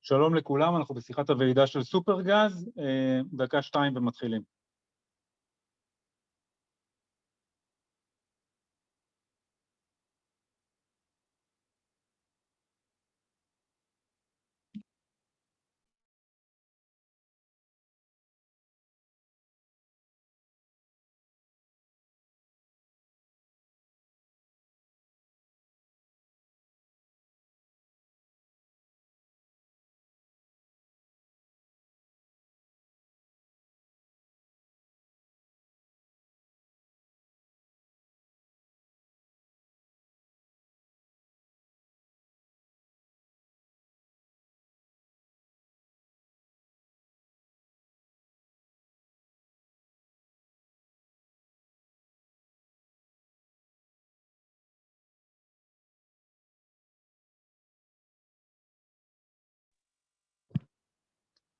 שלום לכולם, אנחנו בשיחת הוועידה של סופרגז, דקה 2 ומתחילים.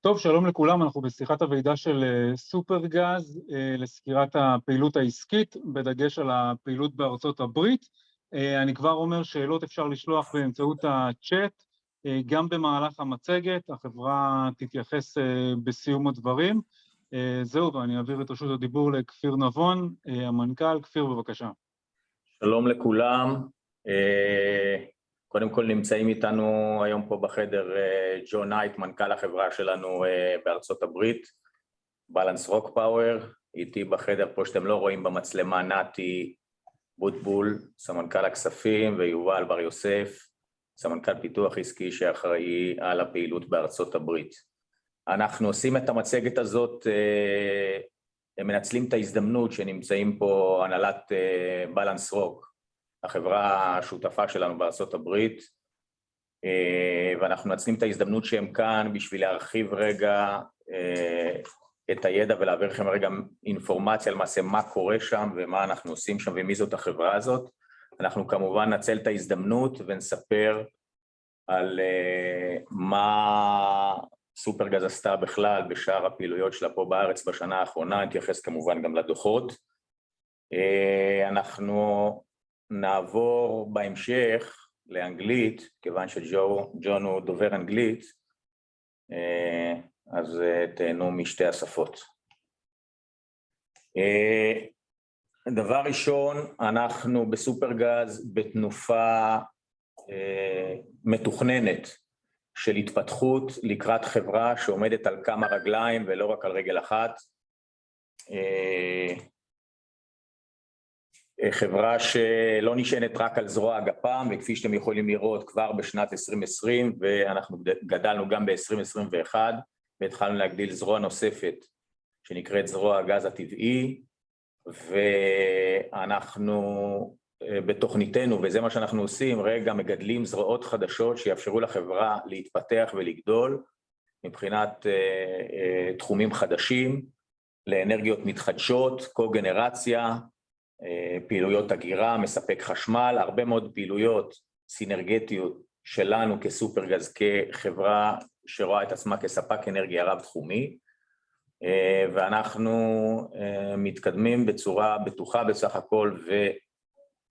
טוב, שלום לכולם, אנחנו בשיחת הוועידה של סופרגז לסקירת הפעילות העסקית, בדגש על הפעילות בארצות הברית. אני כבר אומר, שאלות אפשר לשלוח באמצעות הצ'אט, גם במהלך המצגת, החברה תתייחס בסיום הדברים. זהו, ואני אעביר את רשות הדיבור לכפיר נבון, המנכ"ל. כפיר, בבקשה. שלום לכולם. קודם כל נמצאים איתנו היום פה בחדר ג'ון נייט, מנכ"ל החברה שלנו בארצות הברית, בלנס רוק פאוור. איתי בחדר פה שאתם לא רואים במצלמה נתי בוטבול, סמנכ"ל הכספים, ויובל בר יוסף, סמנכ"ל פיתוח עסקי שאחראי על הפעילות בארצות הברית. אנחנו עושים את המצגת הזאת, מנצלים את ההזדמנות שנמצאים פה הנהלת בלנס רוק, החברה השותפה שלנו בארצות הברית, ואנחנו מנצלים את ההזדמנות שהם כאן בשביל להרחיב רגע את הידע ולהעביר לכם רגע אינפורמציה על מעשה מה קורה שם ומה אנחנו עושים שם ומי זאת החברה הזאת. אנחנו כמובן נצל את ההזדמנות ונספר על מה סופרגז עשתה בכלל בשאר הפעילויות שלה פה בארץ בשנה האחרונה. נתייחס כמובן גם לדוחות. אנחנו נעבור בהמשך לאנגלית, כיוון שג'ון הוא דובר אנגלית, אז תהנו משתי השפות. דבר ראשון, אנחנו בסופרגז בתנופה מתוכננת של התפתחות לקראת חברה שעומדת על כמה רגליים ולא רק על רגל אחת. חברה שלא נשענת רק על זרוע הגפ"ם, וכפי שאתם יכולים לראות כבר בשנת 2020, ואנחנו גדלנו גם ב-2021, והתחלנו להגדיל זרוע נוספת שנקראת זרוע הגז הטבעי, ואנחנו בתוכניתנו, וזה מה שאנחנו עושים, רגע מגדלים זרועות חדשות שיאפשרו לחברה להתפתח ולגדול, מבחינת תחומים חדשים, לאנרגיות מתחדשות, קוגנרציה, פעילויות הגירה, מספק חשמל, הרבה מאוד פעילויות סינרגטיות שלנו כסופרגז, כחברה שרואה את עצמה כספק אנרגיה רב תחומי, ואנחנו מתקדמים בצורה בטוחה בסך הכל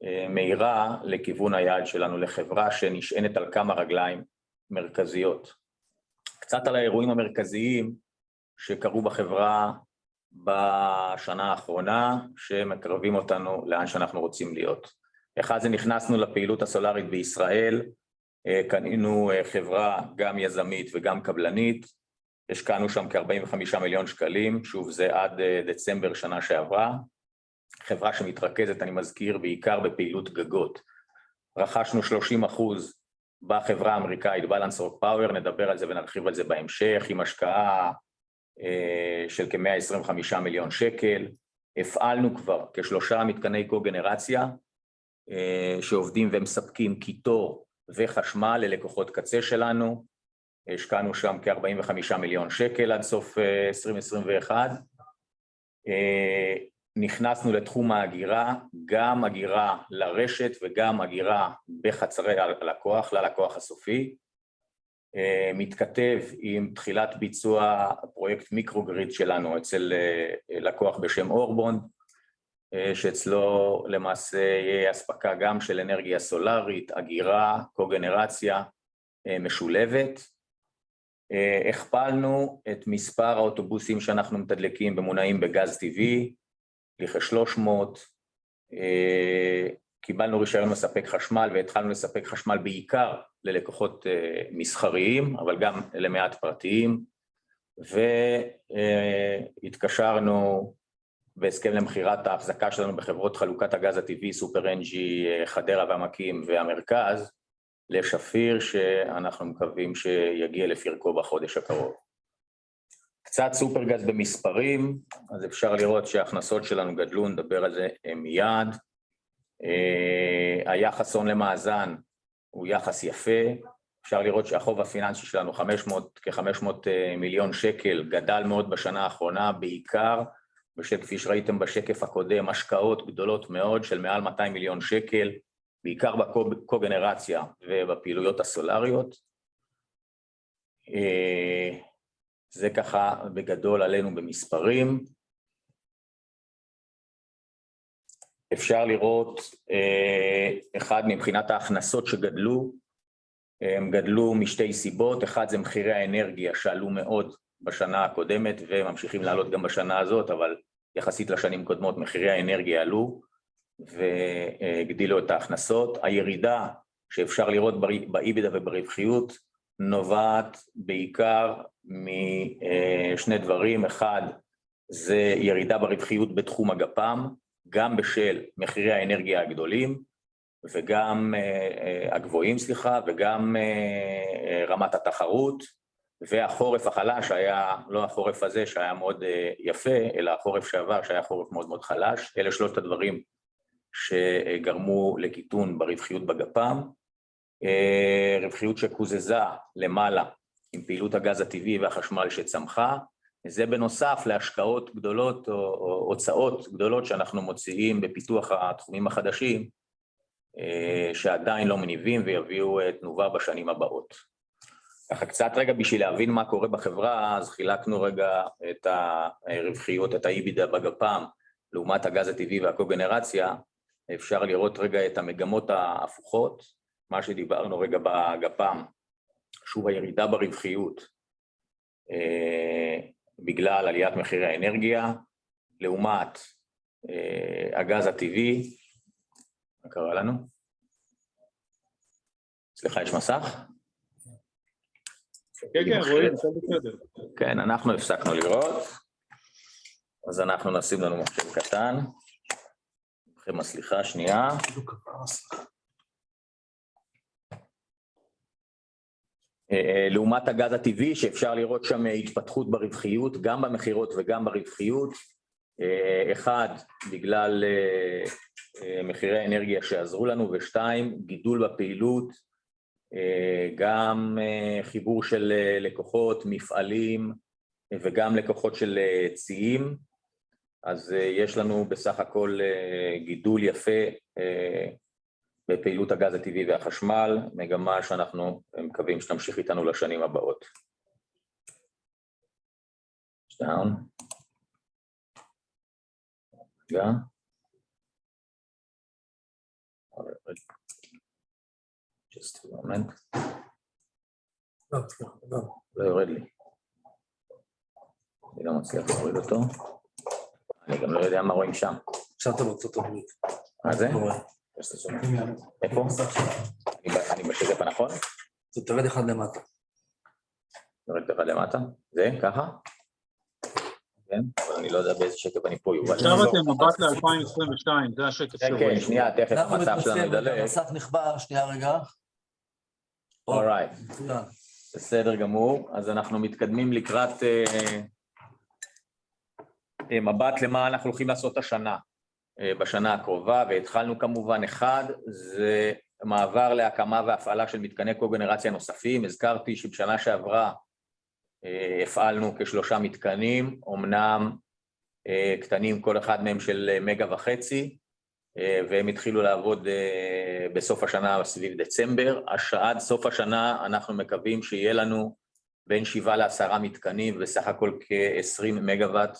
ומהירה לכיוון היעד שלנו, לחברה שנשענת על כמה רגליים מרכזיות. קצת על האירועים המרכזיים שקרו בחברה בשנה האחרונה, שמקרבים אותנו לאן שאנחנו רוצים להיות. אחד זה נכנסנו לפעילות הסולרית בישראל, קנינו חברה גם יזמית וגם קבלנית, השקענו שם כ-45 מיליון שקלים, שוב זה עד דצמבר שנה שעברה, חברה שמתרכזת, אני מזכיר, בעיקר בפעילות גגות. רכשנו 30% בחברה האמריקאית בלנס רוק פאוור, נדבר על זה ונרחיב על זה בהמשך, עם השקעה של כ-125 מיליון שקל. הפעלנו כבר כ3 מתקני קוגנרציה שעובדים ומספקים קיטור וחשמל ללקוחות קצה שלנו. השקענו שם כ-45 מיליון שקל עד סוף 2021. נכנסנו לתחום ההגירה, גם הגירה לרשת וגם הגירה בחצרי הלקוח, ללקוח הסופי. מתכתב עם תחילת ביצוע פרויקט מיקרוגריד שלנו אצל לקוח בשם אורבונד, שאצלו למעשה יהיה הספקה גם של אנרגיה סולרית, אגירה, קוגנרציה משולבת. הכפלנו את מספר האוטובוסים שאנחנו מתדלקים במונעים בגז טבעי, לכ-300, קיבלנו רישיון לספק חשמל והתחלנו לספק חשמל בעיקר ללקוחות מסחריים, אבל גם למעט פרטיים, והתקשרנו בהסכם למכירת ההחזקה שלנו בחברות חלוקת הגז הטבעי, סופרג'י, חדרה והעמקים והמרכז, לשפיר, שאנחנו מקווים שיגיע לפרקו בחודש הקרוב. קצת סופרגז במספרים, אז אפשר לראות שההכנסות שלנו גדלו, נדבר על זה מיד. היחס הון למאזן הוא יחס יפה, אפשר לראות שהחוב הפיננסי שלנו כ-500 מיליון שקל, גדל מאוד בשנה האחרונה, בעיקר, כפי שראיתם בשקף הקודם, השקעות גדולות מאוד של מעל 200 מיליון שקל, בעיקר בקוגנרציה ובפעילויות הסולריות. זה ככה בגדול עלינו במספרים. אפשר לראות, אחד מבחינת ההכנסות שגדלו, הם גדלו משתי סיבות, אחד זה מחירי האנרגיה שעלו מאוד בשנה הקודמת וממשיכים לעלות גם בשנה הזאת, אבל יחסית לשנים קודמות מחירי האנרגיה עלו והגדילו את ההכנסות. הירידה שאפשר לראות באיבידה וברווחיות נובעת בעיקר משני דברים, אחד זה ירידה ברווחיות בתחום הגפ"ם, גם בשל מחירי האנרגיה הגדולים וגם הגבוהים, וגם רמת התחרות, והחורף החלש היה, לא החורף הזה שהיה מאוד יפה, אלא החורף שעבר שהיה חורף מאוד מאוד חלש. אלה שלושת הדברים שגרמו לקיטון ברווחיות בגפ"ם. רווחיות שקוזזה למעלה עם פעילות הגז הטבעי והחשמל שצמחה, זה בנוסף להשקעות גדולות או הוצאות גדולות שאנחנו מוציאים בפיתוח התחומים החדשים, שעדיין לא מניבים ויביאו תנובה בשנים הבאות. ככה קצת רגע בשביל להבין מה קורה בחברה, אז חילקנו רגע את הרווחיות, את האיבידה בגפ"ם, לעומת הגז הטבעי והקוגנרציה. אפשר לראות רגע את המגמות ההפוכות, מה שדיברנו רגע בגפ"ם, שוב הירידה ברווחיות, בגלל עליית מחירי האנרגיה, לעומת הגז הטבעי. מה קרה לנו? סליחה, יש מסך? כן, רואים, זה בסדר. כן, אנחנו הפסקנו לראות, אז אנחנו נשים לנו מחשב קטן. לכם הסליחה, שנייה. לעומת הגז הטבעי, שאפשר לראות שם התפתחות ברווחיות, גם במחירות וגם ברווחיות. אחד, בגלל מחירי האנרגיה שעזרו לנו, ושתיים, גידול בפעילות, גם חיבור של לקוחות, מפעלים, וגם לקוחות של ציים. אז יש לנו בסך הכל גידול יפה בפעילות הגז הטבעי והחשמל, מגמה שאנחנו מקווים שתמשיך איתנו לשנים הבאות. דאון. רגע. just a moment. לא יורד לי. אני לא מצליח להוריד אותו. אני גם לא יודע מה רואים שם. עכשיו אתה בארצות הברית. מה זה? איפה? אני בשקף הנכון? זה תרד אחד למטה. תרד אחד למטה? זה? ככה? כן, אבל אני לא יודע באיזה שקף אני פה יובל. עכשיו אתם מבט ל-2022, זה השקף שרואים. כן, שנייה, תכף המצב שלנו ידלק. המסך נחבר, שנייה רגע. אורייט, בסדר גמור, אז אנחנו מתקדמים לקראת מבט למה אנחנו הולכים לעשות השנה, בשנה הקרובה, והתחלנו כמובן אחד, זה מעבר להקמה והפעלה של מתקני קוגנרציה נוספים. הזכרתי שבשנה שעברה הפעלנו כ3 מתקנים, אמנם קטנים, כל אחד מהם של 1.5 מגה, והם התחילו לעבוד בסוף השנה סביב דצמבר. עד סוף השנה אנחנו מקווים שיהיה לנו בין 7 ל10 מתקנים, בסך הכל כ20 מגוואט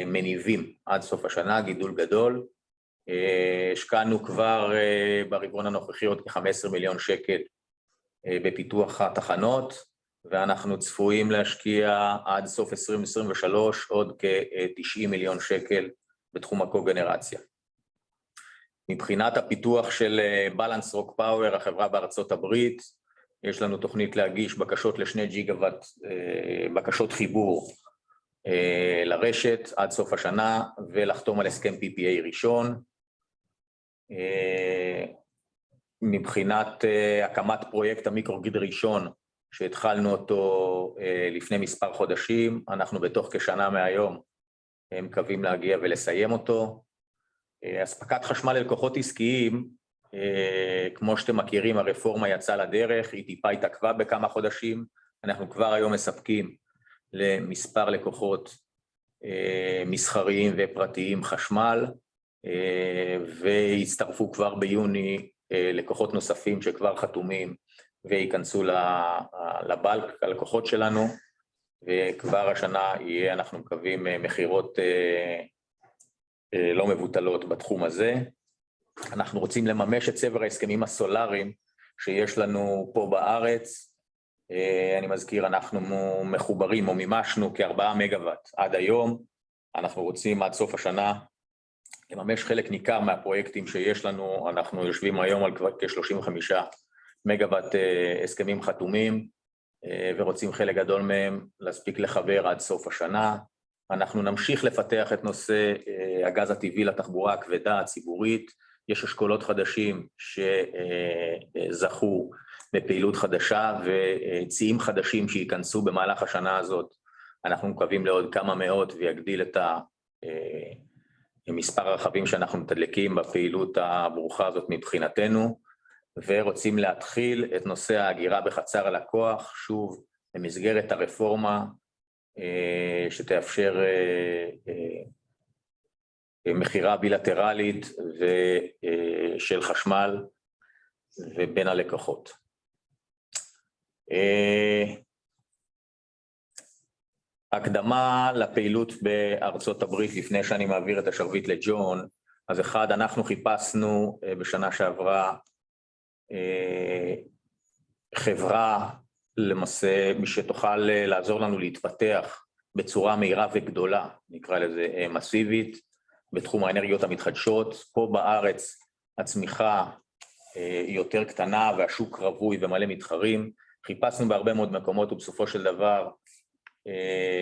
מניבים עד סוף השנה, גידול גדול. השקענו כבר ברבעון הנוכחי עוד כ15 מיליון שקל בפיתוח התחנות, ואנחנו צפויים להשקיע עד סוף 2023 עוד כ-90 מיליון שקל בתחום הקוגנרציה. מבחינת הפיתוח של בלנס רוק פאוור, החברה בארצות הברית, יש לנו תוכנית להגיש בקשות ל2 ג'יגוואט, בקשות חיבור לרשת עד סוף השנה, ולחתום על הסכם PPA ראשון. מבחינת הקמת פרויקט המיקרוגריד ראשון, שהתחלנו אותו לפני מספר חודשים, אנחנו בתוך כשנה מהיום מקווים להגיע ולסיים אותו. אספקת חשמל ללקוחות עסקיים, כמו שאתם מכירים, הרפורמה יצאה לדרך, היא טיפה התעכבה בכמה חודשים, אנחנו כבר היום מספקים למספר לקוחות מסחריים ופרטיים חשמל, והצטרפו כבר ביוני לקוחות נוספים שכבר חתומים וייכנסו לבלק, הלקוחות שלנו, וכבר השנה יהיה, אנחנו מקווים, מחירות לא מבוטלות בתחום הזה. אנחנו רוצים לממש את צבר ההסכמים הסולריים שיש לנו פה בארץ. אני מזכיר, אנחנו מחוברים או מימשנו כ4 מגוואט עד היום. אנחנו רוצים עד סוף השנה לממש חלק ניכר מהפרויקטים שיש לנו. אנחנו יושבים היום על כבר כ35 מגוואט הסכמים חתומים, ורוצים חלק גדול מהם להספיק לחבר עד סוף השנה. אנחנו נמשיך לפתח את נושא הגז הטבעי לתחבורה הכבדה הציבורית. יש אשכולות חדשים שזכו בפעילות חדשה, וציים חדשים שייכנסו במהלך השנה הזאת. אנחנו מקווים לעוד כמה מאות, ויגדיל את מספר הרכבים שאנחנו מתדלקים בפעילות הברוכה הזאת מבחינתנו, ורוצים להתחיל את נושא ההגירה בחצר הלקוח, שוב, במסגרת הרפורמה, שתאפשר מחירה בילטרלית של חשמל ובין הלקוחות. הקדמה לפעילות בארצות הברית, לפני שאני מעביר את השרביט לג'ון. אז אחד, אנחנו חיפשנו בשנה שעברה חברה למעשה שתוכל לעזור לנו להתפתח בצורה מהירה וגדולה, נקרא לזה מסיבית, בתחום האנרגיות המתחדשות. פה בארץ הצמיחה היא יותר קטנה והשוק רווי ומלא מתחרים. חיפשנו בהרבה מאוד מקומות, ובסופו של דבר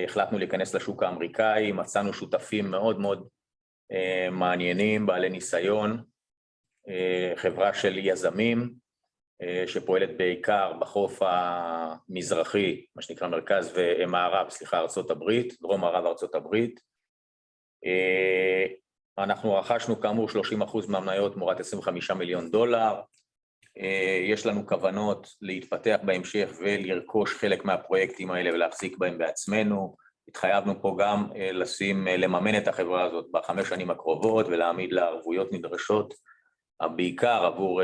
החלטנו להיכנס לשוק האמריקאי. מצאנו שותפים מאוד מאוד מעניינים, בעלי ניסיון, חברה של יזמים, שפועלת בעיקר בחוף המזרחי, מה שנקרא מרכז ומערב, ארצות הברית, דרום מערב ארצות הברית. אנחנו רכשנו כאמור 30% מהמניות תמורת $25 מיליון. יש לנו כוונות להתפתח בהמשך ולרכוש חלק מהפרויקטים האלה ולהחזיק בהם בעצמנו. התחייבנו פה גם לממן את החברה הזאת ב5 שנים הקרובות ולהעמיד לה ערבויות נדרשות, בעיקר עבור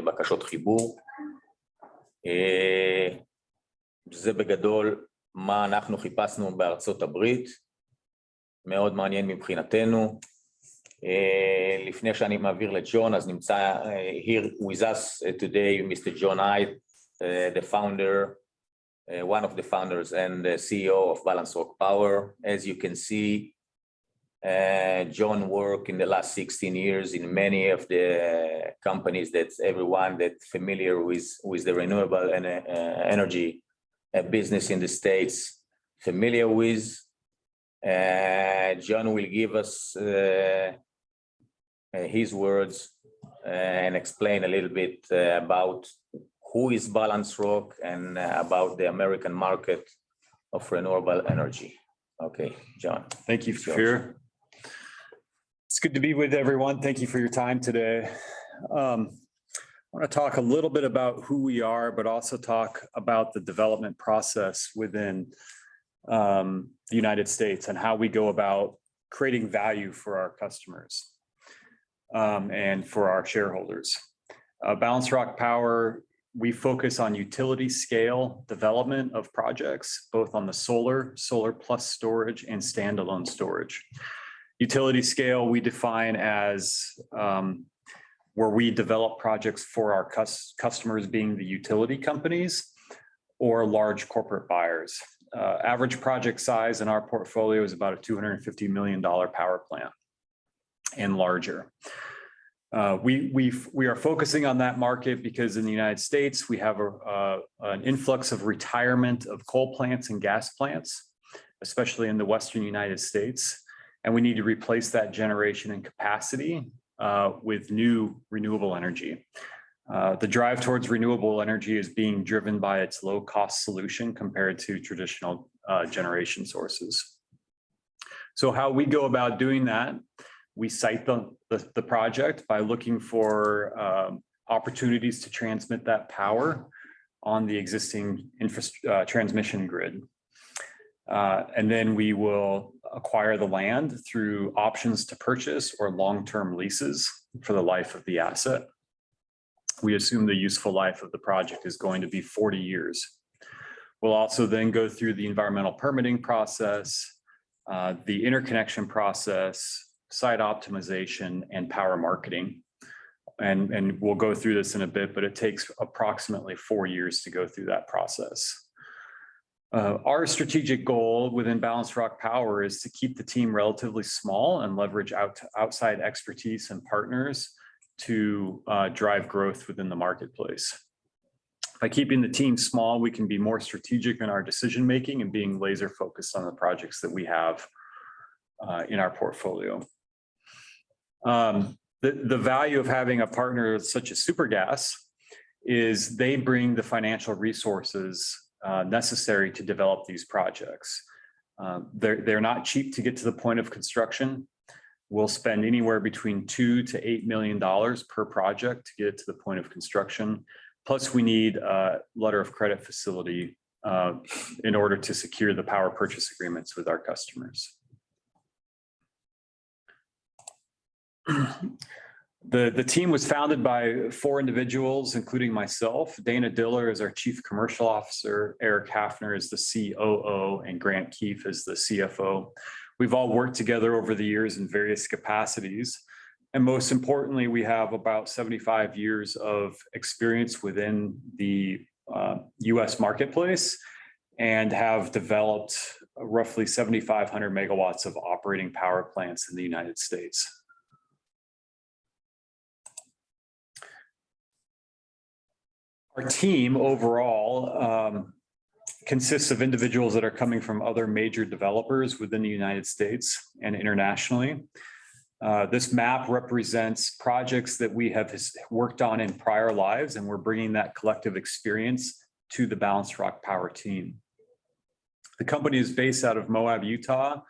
בקשות חיבור. זה בגדול מה אנחנו חיפשנו בארצות הברית, מאוד מעניין מבחינתנו. לפני שאני מעביר לג'ון, אז נמצא here with us today Mr. John Hyde, the founder, one of the founders and the CEO of Balance Rock Power. As you can see, John worked in the last 16 years in many of the companies that everyone that's familiar with the renewable energy business in the States familiar with. John will give us his words and explain a little bit about who is Balance Rock and about the American market of renewable energy. Okay, John. Thank you, Fir. It's good to be with everyone. Thank you for your time today. I want to talk a little bit about who we are, but also talk about the development process within the United States and how we go about creating value for our customers and for our shareholders. Balance Rock Power, we focus on utility scale development of projects, both on the solar plus storage, and standalone storage. Utility scale we define as where we develop projects for our customers being the utility companies, or large corporate buyers. Average project size in our portfolio is about a $250 million power plant and larger. We are focusing on that market because in the United States, we have an influx of retirement of coal plants and gas plants, especially in the Western United States. And we need to replace that generation and capacity with new renewable energy. The drive towards renewable energy is being driven by its low-cost solution compared to traditional generation sources. So how we go about doing that, we site the project by looking for opportunities to transmit that power on the existing transmission grid. And then we will acquire the land through options to purchase or long-term leases for the life of the asset. We assume the useful life of the project is going to be 40 years. We'll also then go through the environmental permitting process, the interconnection process, site optimization, and power marketing. And we'll go through this in a bit, but it takes approximately 4 years to go through that process. Our strategic goal within Balanced Rock Power is to keep the team relatively small and leverage outside expertise and partners to drive growth within the marketplace. By keeping the team small, we can be more strategic in our decision-making and being laser focused on the projects that we have in our portfolio. The value of having a partner such as Supergas is they bring the financial resources necessary to develop these projects. They're not cheap to get to the point of construction. We'll spend anywhere between $2 to $8 million per project to get it to the point of construction. Plus, we need a letter of credit facility in order to secure the power purchase agreements with our customers. The team was founded by 4 individuals, including myself. Dana Diller is our Chief Commercial Officer, Eric Hafner is the COO, and Grant Keefe is the CFO. We've all worked together over the years in various capacities. And most importantly, we have about 75 years of experience within the US marketplace and have developed roughly 7,500 megawatts of operating power plants in the United States. Our team overall consists of individuals that are coming from other major developers within the United States and internationally. This map represents projects that we have worked on in prior lives, and we're bringing that collective experience to the Balanced Rock Power team. The company is based out of Moab, Utah,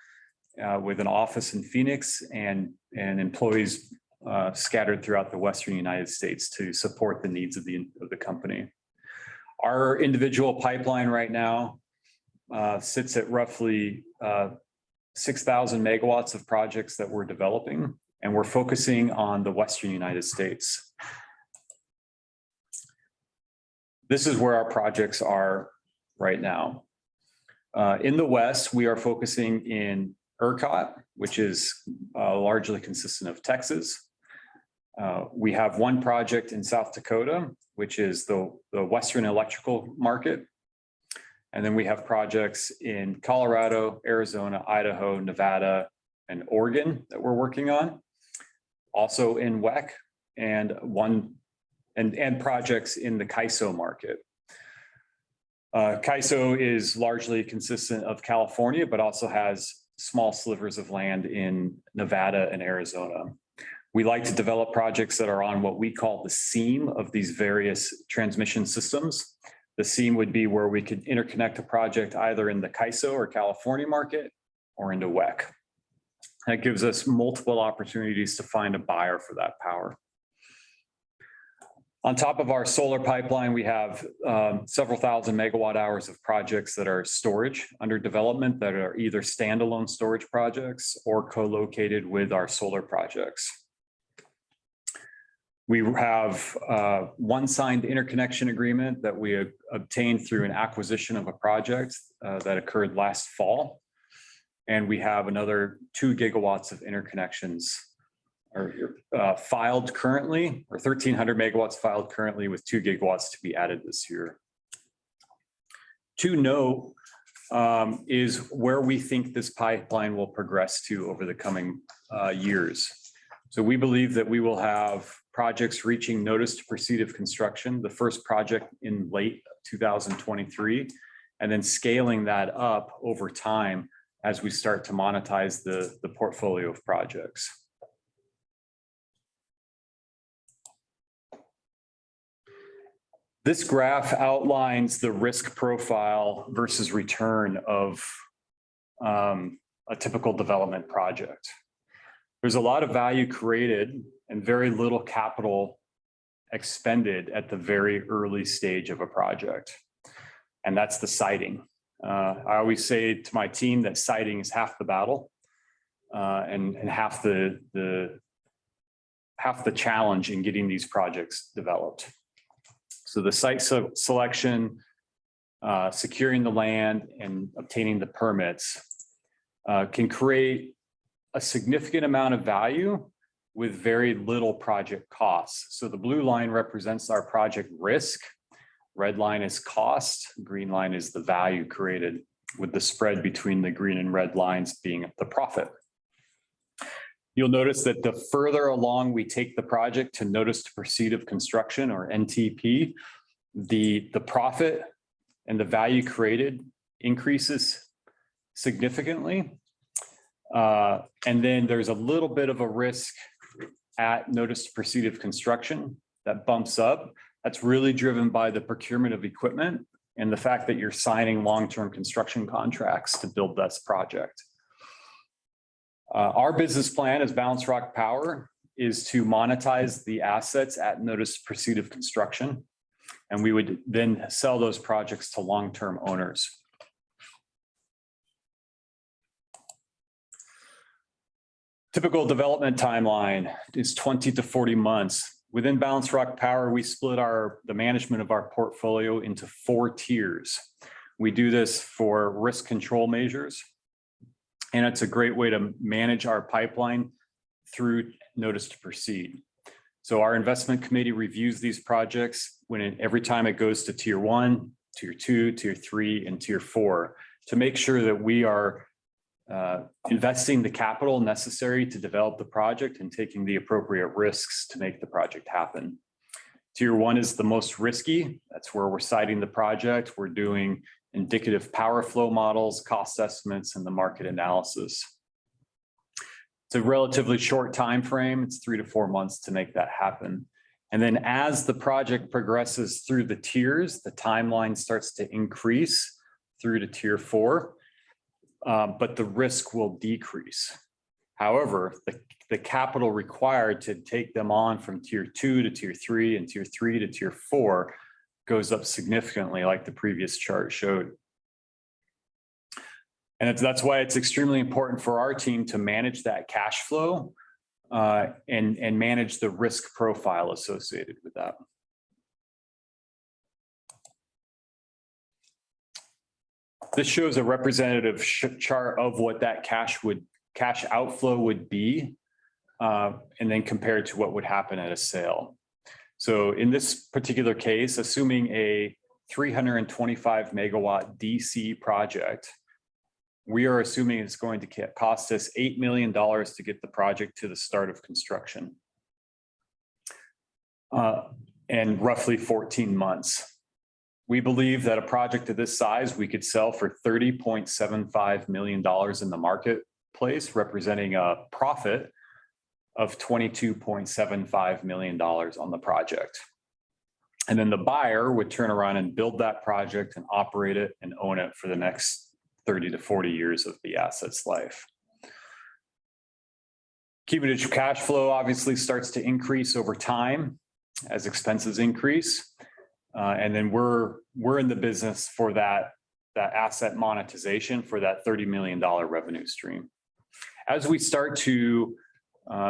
with an office in Phoenix and employees scattered throughout the Western United States to support the needs of the company. Our individual pipeline right now sits at roughly 6,000 megawatts of projects that we're developing, and we're focusing on the Western United States. This is where our projects are right now. In the West, we are focusing in ERCOT, which is largely consistent of Texas. We have one project in South Dakota, which is the Western electrical market. And then we have projects in Colorado, Arizona, Idaho, Nevada, and Oregon that we're working on. Also in WEC and projects in the CAISO market. CAISO is largely consistent of California, but also has small slivers of land in Nevada and Arizona. We like to develop projects that are on what we call the seam of these various transmission systems. The seam would be where we could interconnect a project either in the CAISO or California market or into WEC. That gives us multiple opportunities to find a buyer for that power. On top of our solar pipeline, we have several thousand megawatt hours of projects that are storage under development that are either standalone storage projects or co-located with our solar projects. We have one signed interconnection agreement that we obtained through an acquisition of a project that occurred last fall. And we have another 2 gigawatts of interconnections filed currently, or 1,300 megawatts filed currently with 2 gigawatts to be added this year. To note is where we think this pipeline will progress to over the coming years. So we believe that we will have projects reaching notice to proceed of construction, the first project in late 2023, and then scaling that up over time as we start to monetize the portfolio of projects. This graph outlines the risk profile versus return of a typical development project. There's a lot of value created and very little capital expended at the very early stage of a project. And that's the siting. I always say to my team that siting is half the battle and half the challenge in getting these projects developed. So the site selection, securing the land, and obtaining the permits can create a significant amount of value with very little project costs. So the blue line represents our project risk. Red line is cost. Green line is the value created, with the spread between the green and red lines being the profit. You'll notice that the further along we take the project to notice to proceed of construction, or NTP, the profit and the value created increases significantly. And then there's a little bit of a risk at notice to proceed of construction that bumps up. That's really driven by the procurement of equipment and the fact that you're signing long-term construction contracts to build this project. Our business plan as Balanced Rock Power is to monetize the assets at notice to proceed of construction, and we would then sell those projects to long-term owners. Typical development timeline is 20 to 40 months. Within Balanced Rock Power, we split the management of our portfolio into 4 tiers. We do this for risk control measures, and it's a great way to manage our pipeline through notice to proceed. So our investment committee reviews these projects every time it goes to tier 1, tier 2, tier 3, and tier 4 to make sure that we are investing the capital necessary to develop the project and taking the appropriate risks to make the project happen. Tier 1 is the most risky. That's where we're siting the project. We're doing indicative power flow models, cost estimates, and the market analysis. It's a relatively short time frame. It's 3 to 4 months to make that happen. And then as the project progresses through the tiers, the timeline starts to increase through to tier 4, but the risk will decrease. However, the capital required to take them on from tier 2 to tier 3 and tier 3 to tier 4 goes up significantly, like the previous chart showed. And that's why it's extremely important for our team to manage that cash flow and manage the risk profile associated with that. This shows a representative chart of what that cash outflow would be, and then compared to what would happen at a sale. So in this particular case, assuming a 325 megawatt DC project, we are assuming it's going to cost us $8 million to get the project to the start of construction, and roughly 14 months. We believe that a project of this size, we could sell for $30.75 million in the marketplace, representing a profit of $22.75 million on the project. And then the buyer would turn around and build that project and operate it and own it for the next 30 to 40 years of the asset's life. Cumulative cash flow obviously starts to increase over time as expenses increase. And then we're in the business for that asset monetization for that $30 million revenue stream. As we start to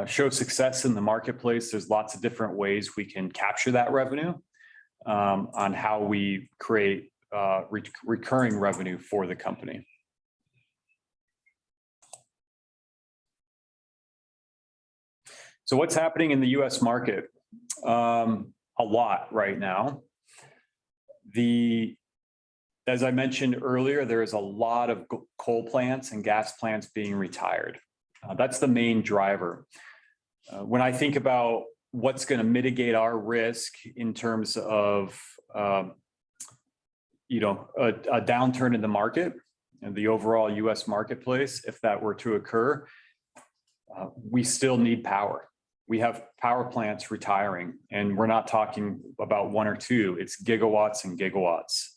show success in the marketplace, there's lots of different ways we can capture that revenue on how we create recurring revenue for the company. So what's happening in the US market? A lot right now. The As I mentioned earlier, there is a lot of coal plants and gas plants being retired. That's the main driver. When I think about what's going to mitigate our risk in terms of a downturn in the market and the overall US marketplace, if that were to occur, we still need power. We have power plants retiring, and we're not talking about one or two, it's gigawatts and gigawatts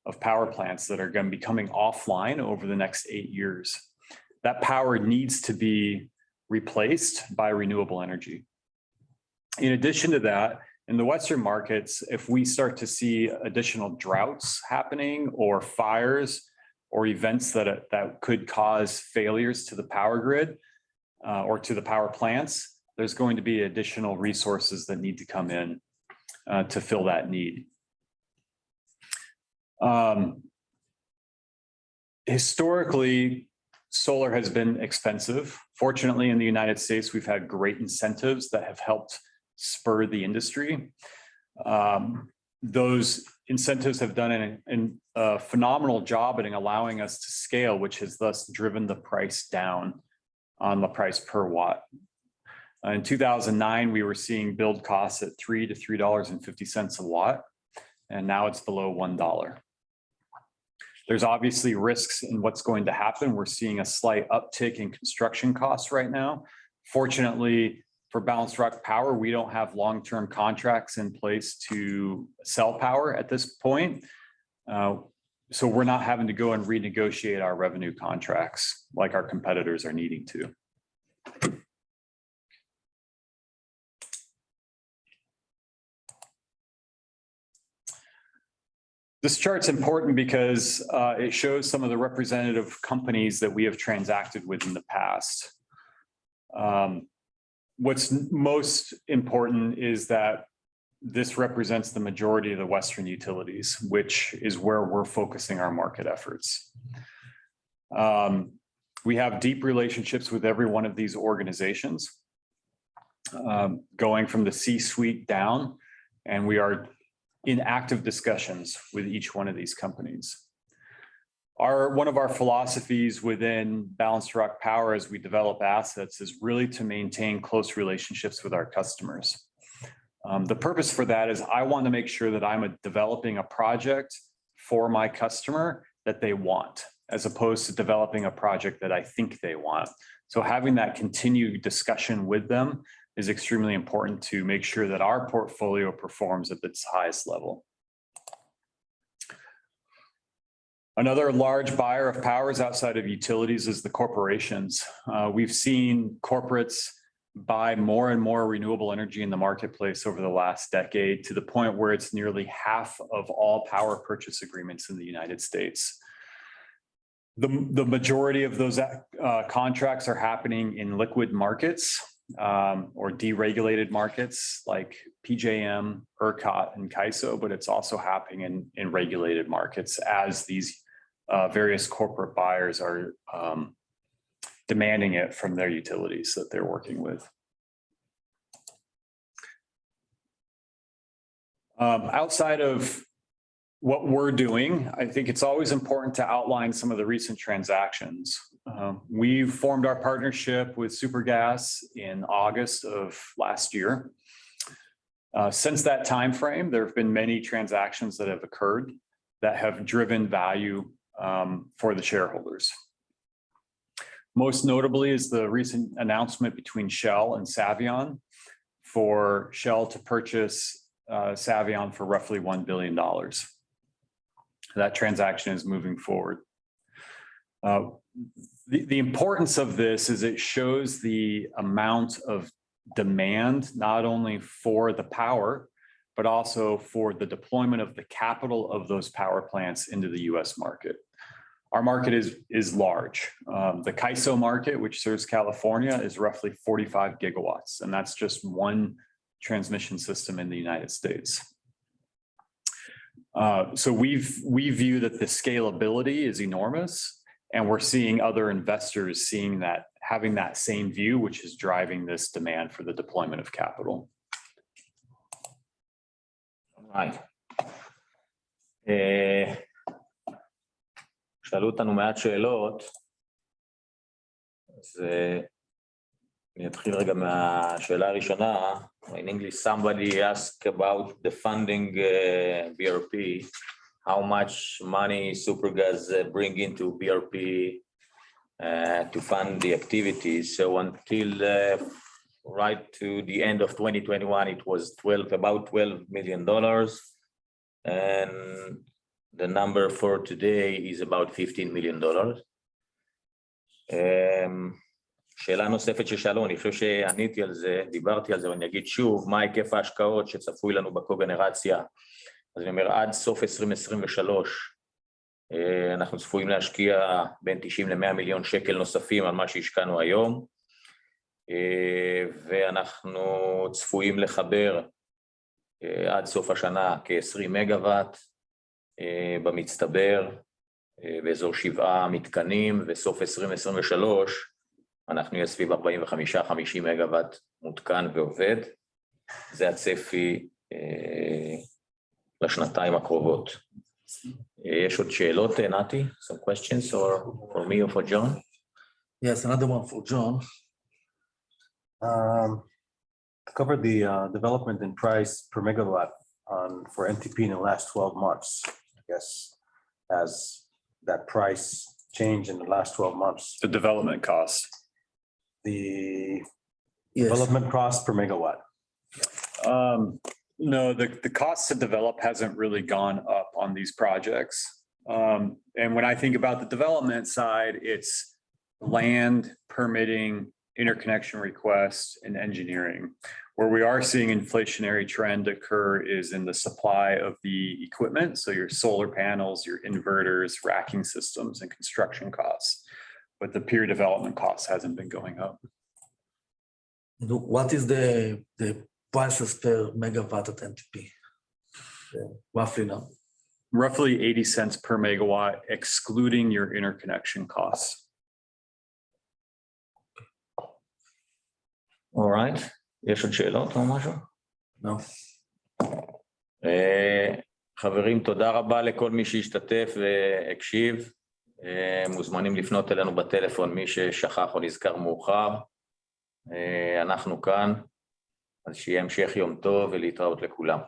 of power plants that are going to be coming offline over the next 8 years. That power needs to be replaced by renewable energy. In addition to that, in the Western markets, if we start to see additional droughts happening or fires or events that could cause failures to the power grid or to the power plants, there's going to be additional resources that need to come in to fill that need. Historically, solar has been expensive. Fortunately, in the United States, we've had great incentives that have helped spur the industry. Those incentives have done a phenomenal job in allowing us to scale, which has thus driven the price down on the price per watt. In 2009, we were seeing build costs at $3 to $3.50 a watt, and now it's below $1. There's obviously risks in what's going to happen. We're seeing a slight uptick in construction costs right now. Fortunately, for Balanced Rock Power, we don't have long-term contracts in place to sell power at this point. So we're not having to go and renegotiate our revenue contracts like our competitors are needing to. This chart's important because it shows some of the representative companies that we have transacted with in the past. What's most important is that this represents the majority of the Western utilities, which is where we're focusing our market efforts. We have deep relationships with every one of these organizations, going from the C-suite down, and we are in active discussions with each one of these companies. One of our philosophies within Balanced Rock Power as we develop assets is really to maintain close relationships with our customers. The purpose for that is I want to make sure that I'm developing a project for my customer that they want, as opposed to developing a project that I think they want. So having that continued discussion with them is extremely important to make sure that our portfolio performs at its highest level. Another large buyer of powers outside of utilities is the corporations. We've seen corporates buy more and more renewable energy in the marketplace over the last decade, to the point where it's nearly half of all power purchase agreements in the United States. The majority of those contracts are happening in liquid markets or deregulated markets like PJM, ERCOT, and CAISO, but it's also happening in regulated markets as these various corporate buyers are demanding it from their utilities that they're working with. Outside of what we're doing, I think it's always important to outline some of the recent transactions. We've formed our partnership with Supergas in August of last year. Since that time frame, there have been many transactions that have occurred that have driven value for the shareholders. Most notably is the recent announcement between Shell and Savion for Shell to purchase Savion for roughly $1 billion. That transaction is moving forward. The importance of this is it shows the amount of demand, not only for the power, but also for the deployment of the capital of those power plants into the US market. Our market is large. The CAISO market, which serves California, is roughly 45 gigawatts, and that's just one transmission system in the United States. So we view that the scalability is enormous, and we're seeing other investors seeing that, having that same view, which is driving this demand for the deployment of capital. Right. שאלו אותנו מעט שאלות, אז אני אתחיל רגע מהשאלה הראשונה. In English, somebody asked about the funding BRP, how much money Supergaz bring into BRP to fund the activities. So until right to the end of 2021, it was about $12 million, and the number for today is about $15 million. שאלה נוספת ששאלו, אני חושב שעניתי על זה, דיברתי על זה, ואני אגיד שוב, מה היקף ההשקעות שצפוי לנו בקוגנרציה. אז אני אומר, עד סוף 2023, אנחנו צפויים להשקיע בין 90 ל-100 מיליון שקל נוספים על מה שהשקענו היום, ואנחנו צפויים לחבר עד סוף השנה כ-20 מגוואט במצטבר, באזור 7 מתקנים, וסוף 2023 אנחנו נהיה סביב 45-50 מגוואט מותקן ועובד. זה הצפי לשנתיים הקרובות. יש עוד שאלות, נתי? Some questions for me or for John? Yes, another one for John. Cover the development in price per megawatt for NTP in the last 12 months. I guess as that price changed in the last 12 months. The development cost. The Yes. development cost per megawatt. No, the cost to develop hasn't really gone up on these projects. And when I think about the development side, it's land, permitting, interconnection requests, and engineering. Where we are seeing inflationary trend occur is in the supply of the equipment, so your solar panels, your inverters, racking systems, and construction costs. But the pure development cost hasn't been going up. What is the prices per megawatt at NTP? Roughly now. Roughly 80 cents per megawatt, excluding your interconnection costs. All right. יש עוד שאלות או משהו? No. חברים, תודה רבה לכל מי שהשתתף והקשיב. מוזמנים לפנות אלינו בטלפון, מי ששכח או נזכר מאוחר. אנחנו כאן, אז שיהיה המשך יום טוב ולהתראות לכולם.